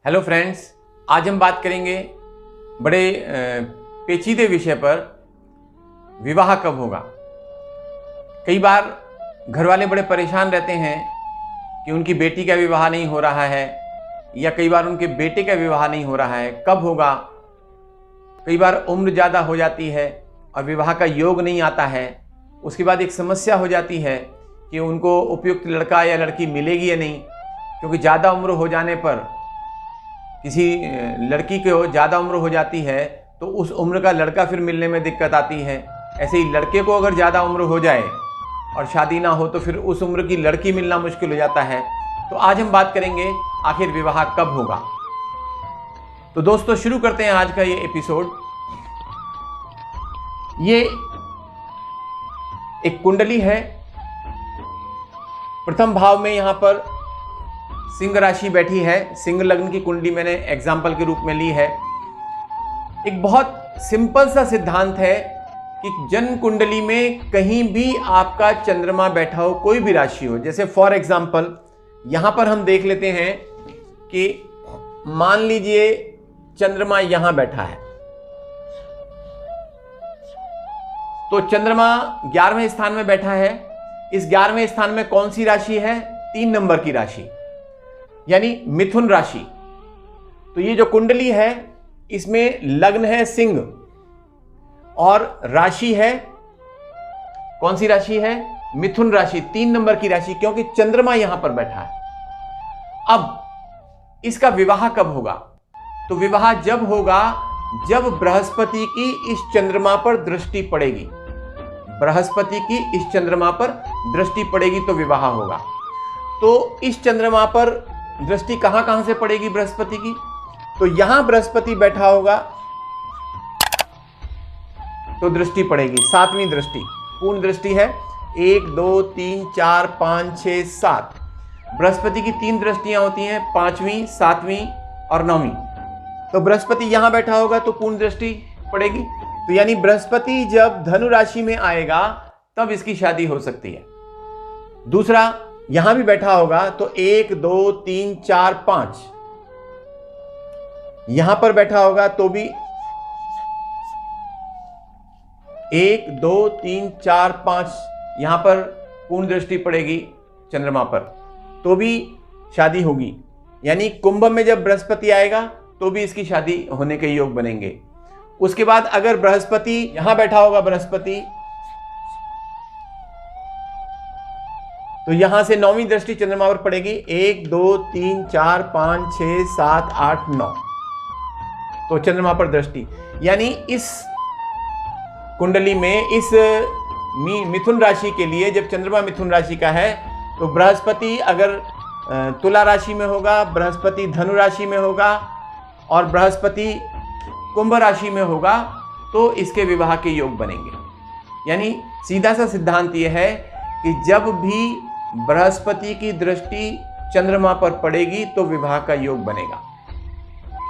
Hello friends, आज हम बात करेंगे बड़े पेचीदे विषय पर, विवाह कब होगा। कई बार घर वाले बड़े परेशान रहते हैं कि उनकी बेटी का विवाह नहीं हो रहा है, या कई बार उनके बेटे का विवाह नहीं हो रहा है, कब होगा। कई बार उम्र ज़्यादा हो जाती है और विवाह का योग नहीं आता है। उसके बाद एक समस्या हो जाती है कि उनको उपयुक्त लड़का या लड़की मिलेगी या नहीं, क्योंकि ज़्यादा उम्र हो जाने पर, किसी लड़की को ज़्यादा उम्र हो जाती है तो उस उम्र का लड़का फिर मिलने में दिक्कत आती है। ऐसे ही लड़के को अगर ज़्यादा उम्र हो जाए और शादी ना हो तो फिर उस उम्र की लड़की मिलना मुश्किल हो जाता है। तो आज हम बात करेंगे आखिर विवाह कब होगा। तो दोस्तों, शुरू करते हैं आज का ये एपिसोड। ये एक कुंडली है। प्रथम भाव में यहाँ पर सिंह राशि बैठी है। सिंह लग्न की कुंडली मैंने एग्जाम्पल के रूप में ली है। एक बहुत सिंपल सा सिद्धांत है कि जन्म कुंडली में कहीं भी आपका चंद्रमा बैठा हो, कोई भी राशि हो, जैसे फॉर एग्जाम्पल यहां पर हम देख लेते हैं कि मान लीजिए चंद्रमा यहां बैठा है, तो चंद्रमा 11वें स्थान में बैठा है। इस 11वें स्थान में कौन सी राशि है? 3 नंबर की राशि, यानी मिथुन राशि। तो ये जो कुंडली है इसमें लग्न है सिंह और राशि है, कौन सी राशि है? मिथुन राशि, 3 नंबर की राशि, क्योंकि चंद्रमा यहां पर बैठा है। अब इसका विवाह कब होगा? तो विवाह जब होगा जब बृहस्पति की इस चंद्रमा पर दृष्टि पड़ेगी। बृहस्पति की इस चंद्रमा पर दृष्टि पड़ेगी तो विवाह होगा। तो इस चंद्रमा पर दृष्टि कहां कहां से पड़ेगी बृहस्पति की? तो यहां बृहस्पति बैठा होगा तो दृष्टि पड़ेगी, 7वीं दृष्टि, पूर्ण दृष्टि है। 1 2 3 4 5 6 7 बृहस्पति की 3 दृष्टियां होती हैं, 5वीं, 7वीं और 9वीं। तो बृहस्पति यहां बैठा होगा तो पूर्ण दृष्टि पड़ेगी। तो यानी बृहस्पति जब धनु राशि में आएगा तब इसकी शादी हो सकती है। दूसरा, यहां भी बैठा होगा तो 1 2 3 4 5 यहां पर बैठा होगा तो भी 1 2 3 4 5 यहां पर पूर्ण दृष्टि पड़ेगी चंद्रमा पर तो भी शादी होगी। यानी कुंभ में जब बृहस्पति आएगा तो भी इसकी शादी होने के योग बनेंगे। उसके बाद अगर बृहस्पति यहां बैठा होगा, बृहस्पति, तो यहां से 9वीं दृष्टि चंद्रमा पर पड़ेगी। 1 2 3 4 5 6 7 8 9 तो चंद्रमा पर दृष्टि। यानी इस कुंडली में इस मिथुन राशि के लिए जब चंद्रमा मिथुन राशि का है तो बृहस्पति अगर तुला राशि में होगा, बृहस्पति धनु राशि में होगा और बृहस्पति कुंभ राशि में होगा तो इसके विवाह के योग बनेंगे। यानी सीधा सा सिद्धांत यह है कि जब भी बृहस्पति की दृष्टि चंद्रमा पर पड़ेगी तो विवाह का योग बनेगा।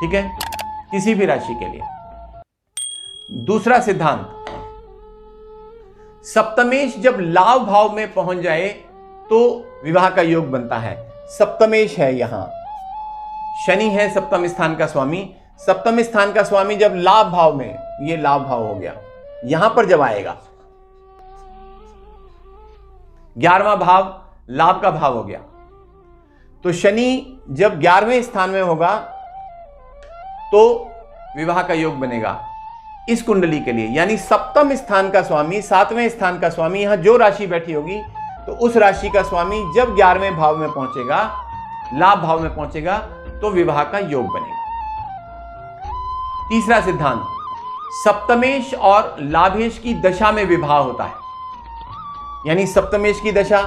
ठीक है, किसी भी राशि के लिए। दूसरा सिद्धांत, सप्तमेश जब लाभ भाव में पहुंच जाए तो विवाह का योग बनता है। सप्तमेश है, यहां शनि है सप्तम स्थान का स्वामी। सप्तम स्थान का स्वामी जब लाभ भाव में, ये लाभ भाव हो गया, यहां पर जब आएगा, 11वां भाव लाभ का भाव हो गया, तो शनि जब 11वें स्थान में होगा तो विवाह का योग बनेगा इस कुंडली के लिए। यानी सप्तम स्थान का स्वामी, 7वें स्थान का स्वामी, यहां जो राशि बैठी होगी तो उस राशि का स्वामी जब 11वें भाव में पहुंचेगा, लाभ भाव में पहुंचेगा तो विवाह का योग बनेगा। तीसरा सिद्धांत, सप्तमेश और लाभेश की दशा में विवाह होता है। यानी सप्तमेश की दशा,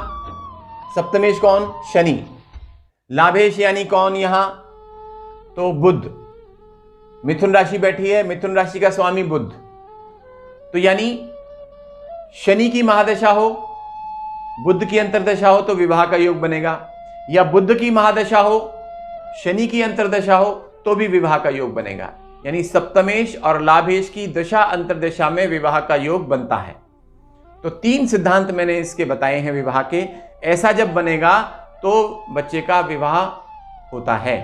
सप्तमेश कौन? शनि। लाभेश यानी कौन यहां? तो बुध। मिथुन राशि बैठी है, मिथुन राशि का स्वामी बुध। तो यानी शनि की महादशा हो, बुध की अंतर्दशा हो तो विवाह का योग बनेगा, या बुध की महादशा हो, शनि की अंतर्दशा हो तो भी विवाह का योग बनेगा। यानी सप्तमेश और लाभेश की दशा अंतर्दशा में विवाह का योग बनता है। तो 3 सिद्धांत मैंने इसके बताए हैं विवाह के। ऐसा जब बनेगा तो बच्चे का विवाह होता है।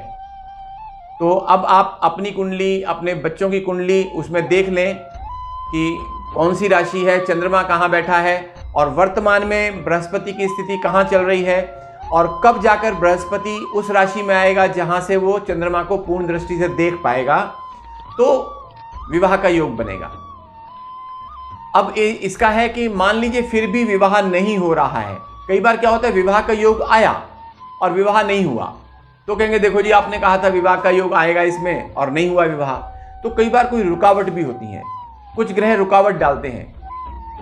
तो अब आप अपनी कुंडली, अपने बच्चों की कुंडली उसमें देख लें कि कौन सी राशि है, चंद्रमा कहाँ बैठा है और वर्तमान में बृहस्पति की स्थिति कहाँ चल रही है और कब जाकर बृहस्पति उस राशि में आएगा जहाँ से वो चंद्रमा को पूर्ण दृष्टि से देख पाएगा, तो विवाह का योग बनेगा। अब इसका है कि मान लीजिए फिर भी विवाह नहीं हो रहा है। कई बार क्या होता है, विवाह का योग आया और विवाह नहीं हुआ, तो कहेंगे देखो जी आपने कहा था विवाह का योग आएगा इसमें और नहीं हुआ विवाह। तो कई बार कोई रुकावट भी होती है, कुछ ग्रह रुकावट डालते हैं।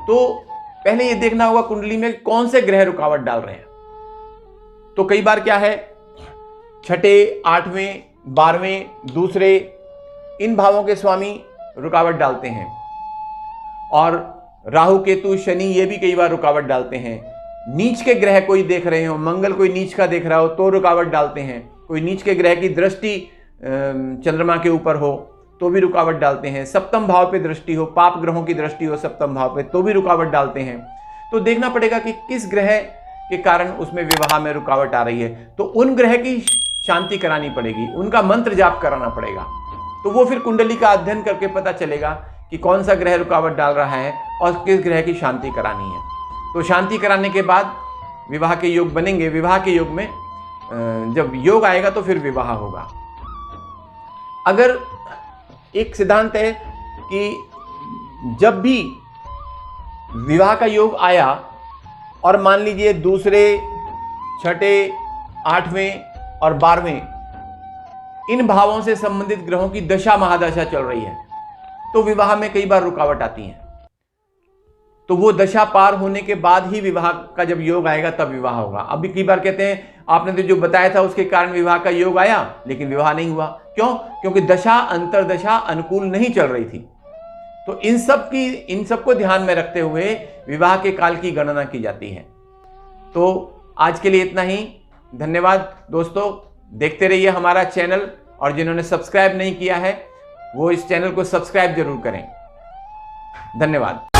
तो पहले ये देखना होगा कुंडली में कौन से ग्रह रुकावट डाल रहे हैं। तो कई बार क्या है, छठे, 8वें, 12वें, दूसरे, इन भावों के स्वामी रुकावट डालते हैं। और राहु, केतु, शनि ये भी कई बार रुकावट डालते हैं। नीच के ग्रह कोई देख रहे हो, मंगल कोई नीच का देख रहा हो तो रुकावट डालते हैं। कोई नीच के ग्रह की दृष्टि चंद्रमा के ऊपर हो तो भी रुकावट डालते हैं। सप्तम भाव पे दृष्टि हो, पाप ग्रहों की दृष्टि हो सप्तम भाव पे तो भी रुकावट डालते हैं। तो देखना पड़ेगा कि किस ग्रह के कारण उसमें विवाह में रुकावट आ रही है। तो उन ग्रह की शांति करानी पड़ेगी, उनका मंत्र जाप कराना पड़ेगा। तो वो फिर कुंडली का अध्ययन करके पता चलेगा कि कौन सा ग्रह रुकावट डाल रहा है और किस ग्रह की शांति करानी है। तो शांति कराने के बाद विवाह के योग बनेंगे। विवाह के योग में जब योग आएगा तो फिर विवाह होगा। अगर एक सिद्धांत है कि जब भी विवाह का योग आया और मान लीजिए दूसरे, छठे, 8वें और 12वें इन भावों से संबंधित ग्रहों की दशा महादशा चल रही है, तो विवाह में कई बार रुकावट आती है। तो वो दशा पार होने के बाद ही विवाह का जब योग आएगा तब विवाह होगा। अभी कई बार कहते हैं आपने तो जो बताया था उसके कारण विवाह का योग आया लेकिन विवाह नहीं हुआ। क्यों? क्योंकि दशा अंतरदशा अनुकूल नहीं चल रही थी। तो इन सब को ध्यान में रखते हुए विवाह के काल की गणना की जाती है। तो आज के लिए इतना ही। धन्यवाद दोस्तों, देखते रहिए हमारा चैनल और जिन्होंने सब्सक्राइब नहीं किया है वो इस चैनल को सब्सक्राइब जरूर करें। धन्यवाद।